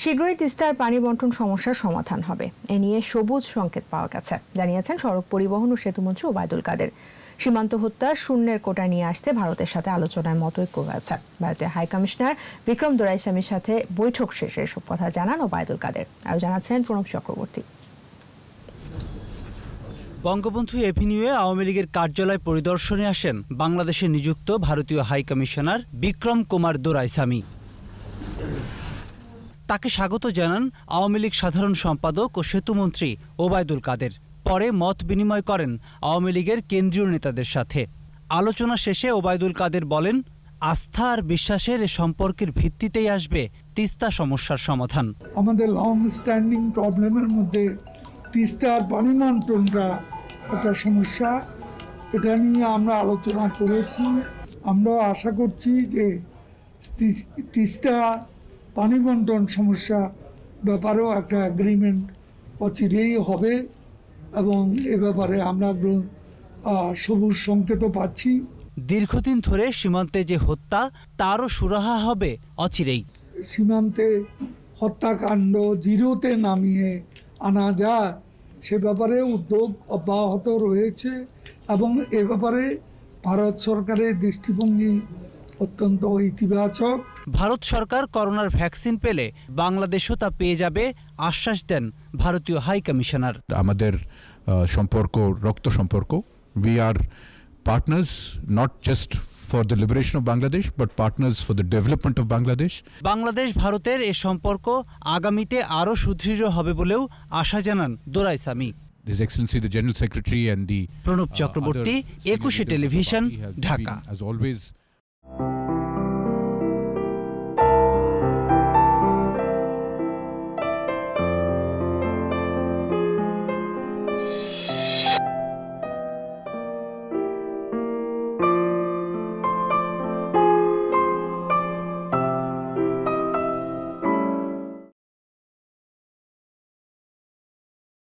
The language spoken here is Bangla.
শীঘ্রই তিস্তার পানি বন্টন সমস্যার সমাধান হবে, এ নিয়ে সবুজ সংকেত পাওয়া গেছে, জানিয়েছেন সড়ক পরিবহন ও সেতুমন্ত্রী ওবায়দুল কাদের। সীমান্ত হত্যা শূন্যের কোটায় নিয়ে আসতে ভারতের সাথে আলোচনায় মতৈক্য হয়েছে। ভারতের হাই কমিশনার বিক্রম দোরাইস্বামীর সাথে বৈঠক শেষে এসব কথা জানান ওবায়দুল কাদের। আরও জানাচ্ছেন প্রণব চক্রবর্তী। বঙ্গবন্ধু এভিনিউয়ে আওয়ামী লীগের কার্যালয় পরিদর্শনে আসেন বাংলাদেশে নিযুক্ত ভারতীয় হাই কমিশনার বিক্রম কুমার দোরাইস্বামী। তাকে স্বাগত জানান আওয়ামী লীগ সাধারণ সম্পাদক ও সেতুমন্ত্রী ওবায়দুল কাদের। পরে মত বিনিময় করেন আওয়ামী লীগের কেন্দ্রীয় নেতাদের সাথে। আলোচনা শেষে ওবায়দুল কাদের বলেন, আস্থা আর বিশ্বাসের সম্পর্কের ভিত্তিতেই আসবে তিস্তা সমস্যার সমাধান। আমাদের লং স্ট্যান্ডিং প্রবলেমের মধ্যে তিস্তার পানি বন্টনটা একটা সমস্যা, এটা নিয়ে আমরা আলোচনা করেছি। আমরা আশা করছি যে তিস্তা পানি বন্টন সমস্যা ব্যাপারেও একটা এগ্রিমেন্ট অচিরেই হবে এবং এ ব্যাপারে আমরা সবুজ সংকেতও পাচ্ছি। দীর্ঘদিন ধরে সীমান্তে যে হত্যা, তারও সুরাহা হবে অচিরেই। সীমান্তে হত্যাকাণ্ড জিরোতে নামিয়ে আনা যায় সে ব্যাপারে উদ্যোগ অব্যাহত রয়েছে এবং এ ব্যাপারে ভারত সরকারের দৃষ্টিভঙ্গি অত্যন্ত ইতিবাচক। ভারত সরকার করোনার ভ্যাকসিন পেলে বাংলাদেশও তা পেয়ে যাবে আশ্বাস দেন ভারতীয় হাই কমিশনার। আমাদের সম্পর্ক রক্ত সম্পর্ক। We are partners not just for the liberation of Bangladesh but partners for the development of Bangladesh. Bangladesh ভারতের এই সম্পর্ক আগামীতে আরও সুদৃঢ় হবে বলেও আশা জানান Doraiswami. His Excellency the General Secretary and the Pranab Chakraborty, 21 television, Dhaka. As always